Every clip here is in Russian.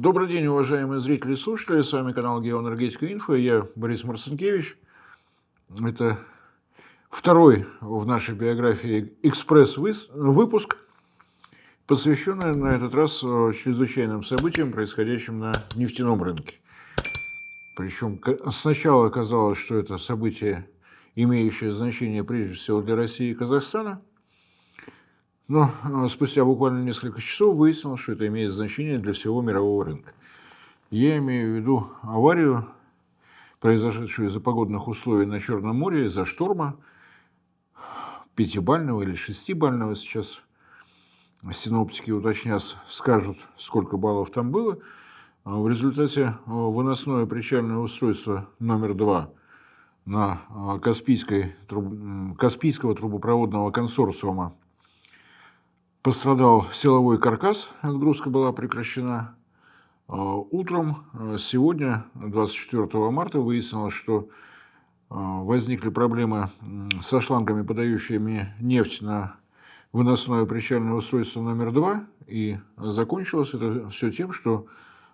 Добрый день, уважаемые зрители и слушатели. С вами канал Геоэнергетика Инфо. Я Борис Марцинкевич. Это второй в нашей биографии экспресс-выпуск, посвященный на этот раз чрезвычайным событиям, происходящим на нефтяном рынке. Причем сначала казалось, что это событие, имеющее значение прежде всего для России и Казахстана, но спустя буквально несколько часов выяснилось, что это имеет значение для всего мирового рынка. Я имею в виду аварию, произошедшую из-за погодных условий на Черном море, из-за шторма, 5-бального или 6-бального, сейчас синоптики уточнят, скажут, сколько баллов там было. В результате выносное причальное устройство номер 2 на Каспийского трубопроводного консорциума пострадал силовой каркас, отгрузка была прекращена. Утром сегодня, 24 марта, выяснилось, что возникли проблемы со шлангами, подающими нефть на выносное причальное устройство номер 2, и закончилось это все тем, что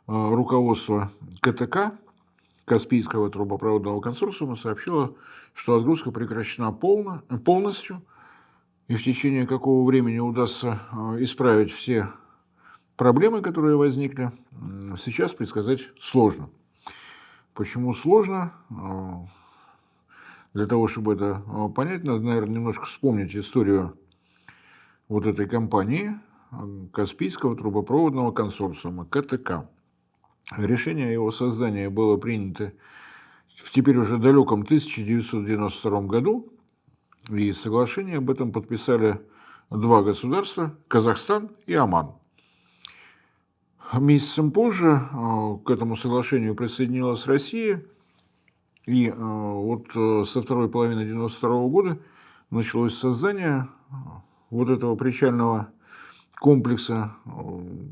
руководство КТК, Каспийского трубопроводного консорциума, сообщило, что отгрузка прекращена полностью, и в течение какого времени удастся исправить все проблемы, которые возникли, сейчас предсказать сложно. Почему сложно? Для того, чтобы это понять, надо, наверное, немножко вспомнить историю вот этой компании, Каспийского трубопроводного консорциума, КТК. Решение о его создании было принято в теперь уже далеком 1992 году, и соглашение об этом подписали два государства, Казахстан и Оман. Месяцем позже к этому соглашению присоединилась Россия, и вот со второй половины 1992 года началось создание вот этого причального комплекса,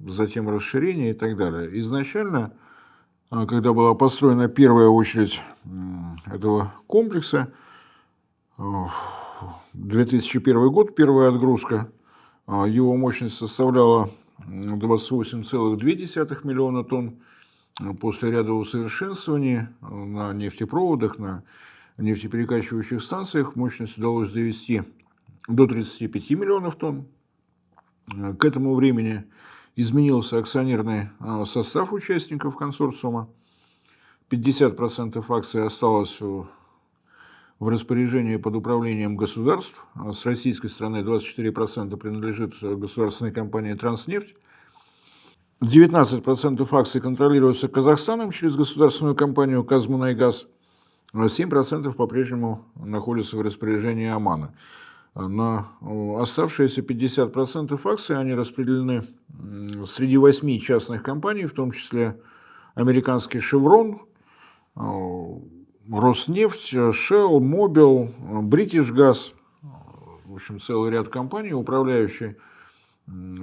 затем расширение и так далее. Изначально, когда была построена первая очередь этого комплекса, 2001 год, первая отгрузка, его мощность составляла 28,2 миллиона тонн. После ряда усовершенствований на нефтепроводах, на нефтеперекачивающих станциях мощность удалось довести до 35 миллионов тонн. К этому времени изменился акционерный состав участников консорциума. 50% акций осталось в распоряжении под управлением государств. С российской стороны 24% принадлежит государственной компании «Транснефть». 19% акций контролируются Казахстаном через государственную компанию «Казмунайгаз». 7% по-прежнему находятся в распоряжении Омана. На оставшиеся 50% акций они распределены среди 8 частных компаний, в том числе американский «Шеврон», Роснефть, Shell, Mobil, British Gas, в общем, целый ряд компаний, управляющие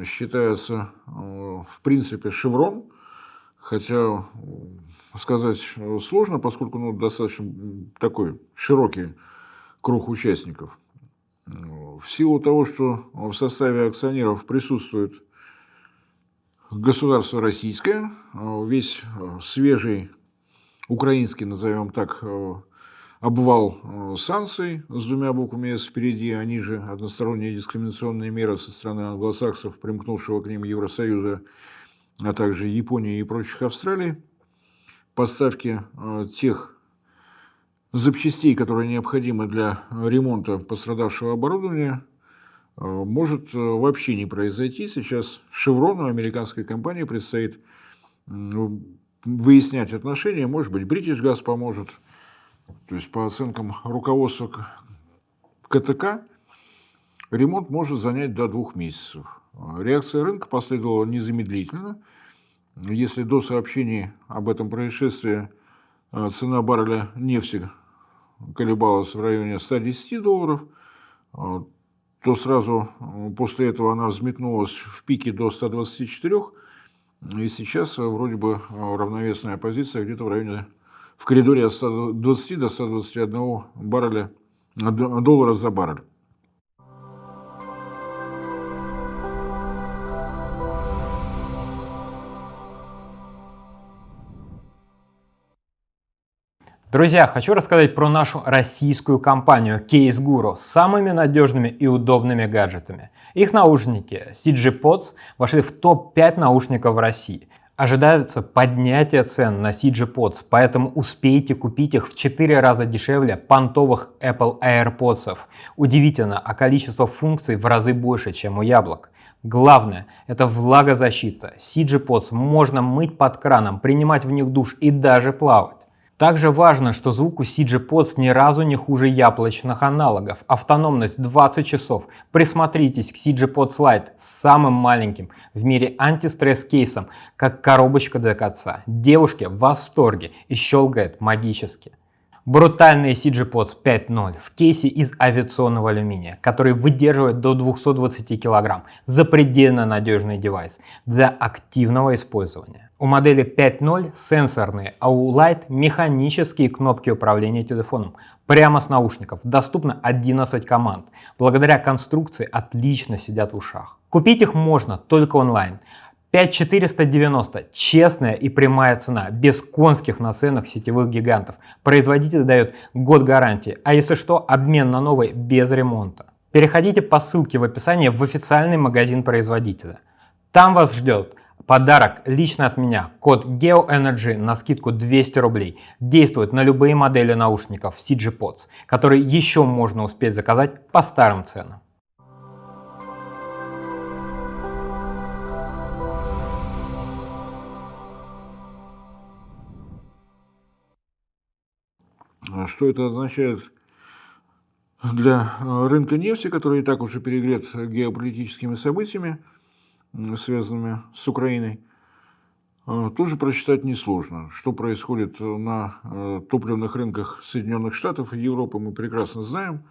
считается, в принципе, «Шеврон», хотя сказать сложно, поскольку достаточно такой широкий круг участников. В силу того, что в составе акционеров присутствует государство российское, весь свежий украинский, назовем так, обвал санкций с двумя буквами «С» впереди, они же односторонние дискриминационные меры со стороны англосаксов, примкнувшего к ним Евросоюза, а также Японии и прочих Австралий, поставки тех запчастей, которые необходимы для ремонта пострадавшего оборудования, может вообще не произойти. Сейчас «Шеврону», американской компании, предстоит выяснять отношения, может быть, British Gas поможет. То есть, по оценкам руководства КТК, ремонт может занять до 2 месяцев. Реакция рынка последовала незамедлительно. Если до сообщений об этом происшествии цена барреля нефти колебалась в районе $110, то сразу после этого она взметнулась в пике до 124, и сейчас вроде бы равновесная позиция где-то в районе, в коридоре от 120 до 121 доллара за баррель. Друзья, хочу рассказать про нашу российскую компанию Case Guru с самыми надежными и удобными гаджетами. Их наушники CG Pods вошли в топ-5 наушников в России. Ожидается поднятие цен на CG Pods, поэтому успейте купить их в 4 раза дешевле понтовых Apple AirPods. Удивительно, а количество функций в разы больше, чем у яблок. Главное – это влагозащита. CG Pods можно мыть под краном, принимать в них душ и даже плавать. Также важно, что звук у CG Pods ни разу не хуже яблочных аналогов. Автономность 20 часов. Присмотритесь к CG Pods Lite с самым маленьким в мире антистресс-кейсом, как коробочка для котца. Девушки в восторге и щелкает магически. Брутальные CG Pods 5.0 в кейсе из авиационного алюминия, который выдерживает до 220 кг. Запредельно надежный девайс для активного использования. У модели 5.0 сенсорные, а у Lite механические кнопки управления телефоном. Прямо с наушников. Доступно 11 команд. Благодаря конструкции отлично сидят в ушах. Купить их можно только онлайн. 5490 – честная и прямая цена, без конских наценок сетевых гигантов. Производитель дает год гарантии, а если что, обмен на новый без ремонта. Переходите по ссылке в описании в официальный магазин производителя. Там вас ждет подарок лично от меня, код GeoEnergy на скидку 200 рублей. Действует на любые модели наушников CG Pods, которые еще можно успеть заказать по старым ценам. Что это означает для рынка нефти, который и так уже перегрет геополитическими событиями, связанными с Украиной, тоже прочитать несложно. Что происходит на топливных рынках Соединенных Штатов и Европы, мы прекрасно знаем.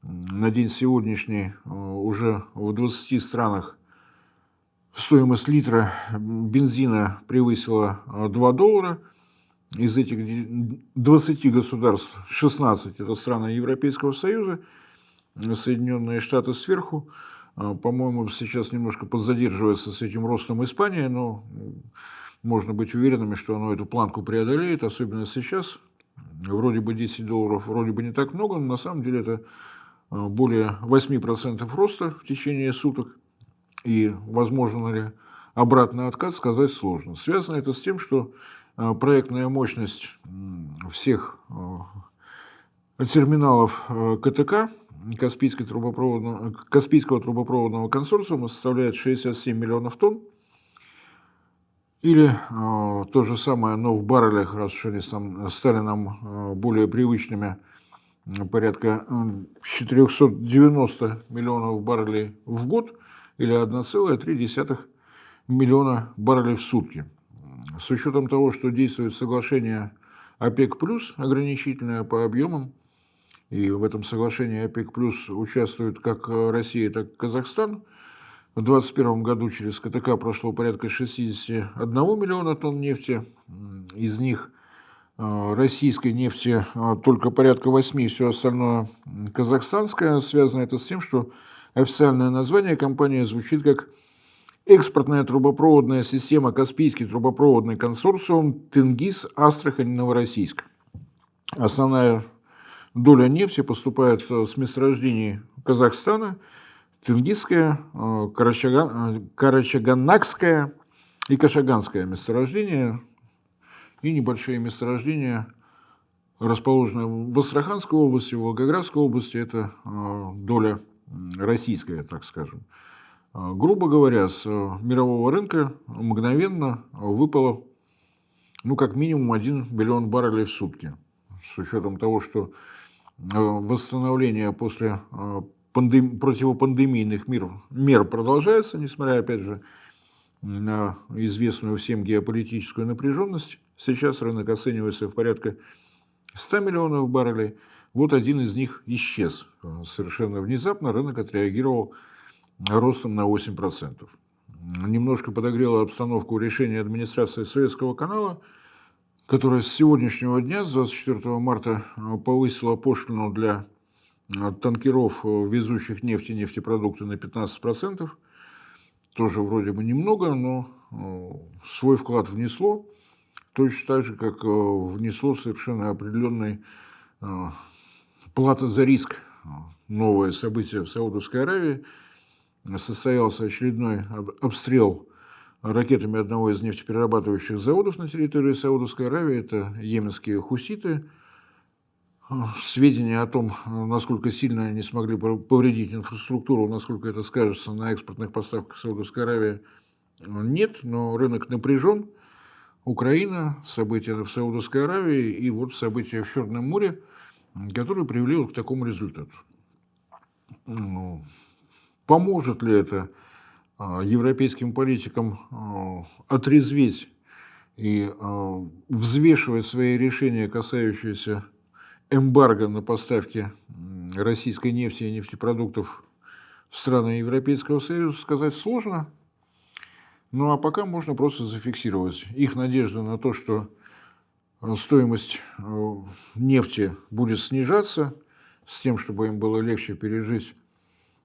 На день сегодняшний уже в 20 странах стоимость литра бензина превысила $2. Из этих 20 государств 16 это страны Европейского Союза, Соединенные Штаты сверху. По-моему, сейчас немножко подзадерживается с этим ростом Испания, но можно быть уверенными, что оно эту планку преодолеет, особенно сейчас. Вроде бы $10, вроде бы не так много, но на самом деле это более 8% роста в течение суток. И возможно ли обратный откат, сказать сложно. Связано это с тем, что проектная мощность всех терминалов КТК, Каспийского трубопроводного консорциума, составляет 67 миллионов тонн. Или то же самое, но в баррелях, раз уж они стали нам более привычными, порядка 490 миллионов баррелей в год, или 1,3 миллиона баррелей в сутки. С учетом того, что действует соглашение ОПЕК+, ограничительное по объемам, и в этом соглашении ОПЕК+, участвуют как Россия, так и Казахстан, в 2021 году через КТК прошло порядка 61 миллиона тонн нефти, из них российской нефти только порядка 8, все остальное казахстанское. Связано это с тем, что официальное название компании звучит как экспортная трубопроводная система Каспийский трубопроводный консорциум Тенгиз, Астрахань, Новороссийск. Основная доля нефти поступает с месторождений Казахстана, Тенгизское, Карачаганакское и Кашаганское месторождения, и небольшие месторождения, расположенные в Астраханской области, в Волгоградской области, это доля российская, так скажем. Грубо говоря, с мирового рынка мгновенно выпало, как минимум 1 миллион баррелей в сутки. С учетом того, что восстановление после противопандемийных мер продолжается, несмотря, опять же, на известную всем геополитическую напряженность. Сейчас рынок оценивается в порядка 100 миллионов баррелей. Вот один из них исчез. Совершенно внезапно рынок отреагировал ростом на 8%. Немножко подогрела обстановку решения администрации Суэцкого канала, которая с сегодняшнего дня, с 24 марта, повысила пошлину для танкеров, везущих нефть и нефтепродукты, на 15%. Тоже вроде бы немного, но свой вклад внесло. точно так же, как внесло совершенно определенный плата за риск новое событие в Саудовской Аравии. Состоялся очередной обстрел ракетами одного из нефтеперерабатывающих заводов на территории Саудовской Аравии. Это йеменские хуситы. Сведения о том, насколько сильно они смогли повредить инфраструктуру, насколько это скажется на экспортных поставках Саудовской Аравии, нет, но рынок напряжен. Украина, события в Саудовской Аравии и вот события в Черном море, которые привели к такому результату. Поможет ли это европейским политикам отрезветь и взвешивать свои решения, касающиеся эмбарго на поставки российской нефти и нефтепродуктов в страны Европейского Союза, сказать сложно. Ну а пока можно просто зафиксировать их надежду на то, что стоимость нефти будет снижаться, с тем, чтобы им было легче пережить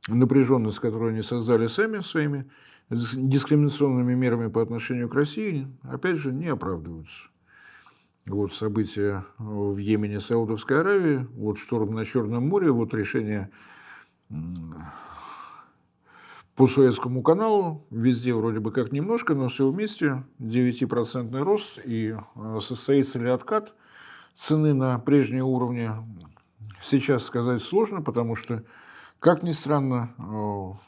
напряженность, которую они создали сами своими дискриминационными мерами по отношению к России, опять же, не оправдываются. Вот события в Йемене, Саудовской Аравии, вот шторм на Черном море, вот решение по Суэцкому каналу, везде вроде бы как немножко, но все вместе 9% рост, и состоится ли откат цены на прежние уровни, сейчас сказать сложно, потому что, как ни странно,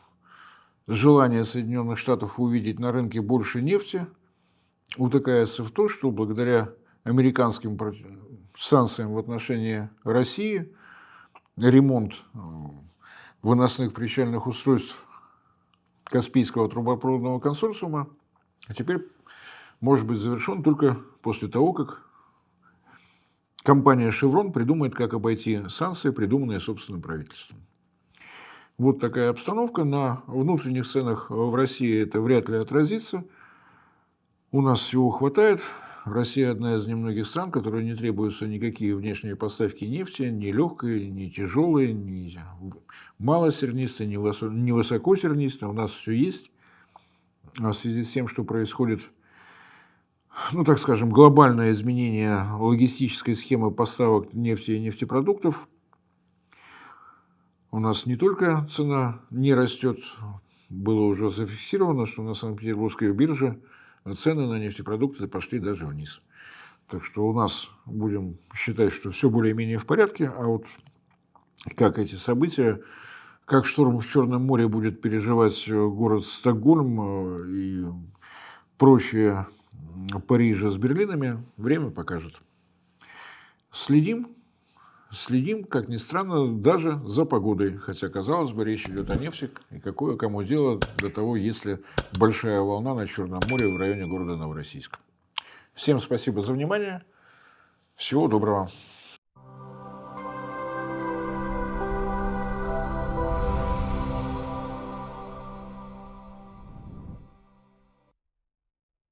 желание Соединенных Штатов увидеть на рынке больше нефти утыкается в то, что благодаря американским санкциям в отношении России ремонт выносных причальных устройств Каспийского трубопроводного консорциума теперь может быть завершен только после того, как компания «Шеврон» придумает, как обойти санкции, придуманные собственным правительством. Вот такая обстановка. На внутренних ценах в России это вряд ли отразится. У нас всего хватает. Россия одна из немногих стран, которой не требуются никакие внешние поставки нефти, ни легкой, ни тяжелой, ни малосернистой, ни высокосернистой. У нас все есть. А в связи с тем, что происходит, ну так скажем, глобальное изменение логистической схемы поставок нефти и нефтепродуктов, у нас не только цена не растет, было уже зафиксировано, что на Санкт-Петербургской бирже цены на нефтепродукты пошли даже вниз. Так что у нас будем считать, что все более-менее в порядке, а вот как эти события, как шторм в Черном море будет переживать город Стокгольм и прочие Парижа с Берлинами, время покажет. Следим, как ни странно, даже за погодой. Хотя, казалось бы, речь идет о нефти, и какое кому дело до того, есть ли большая волна на Черном море в районе города Новороссийск. Всем спасибо за внимание. Всего доброго.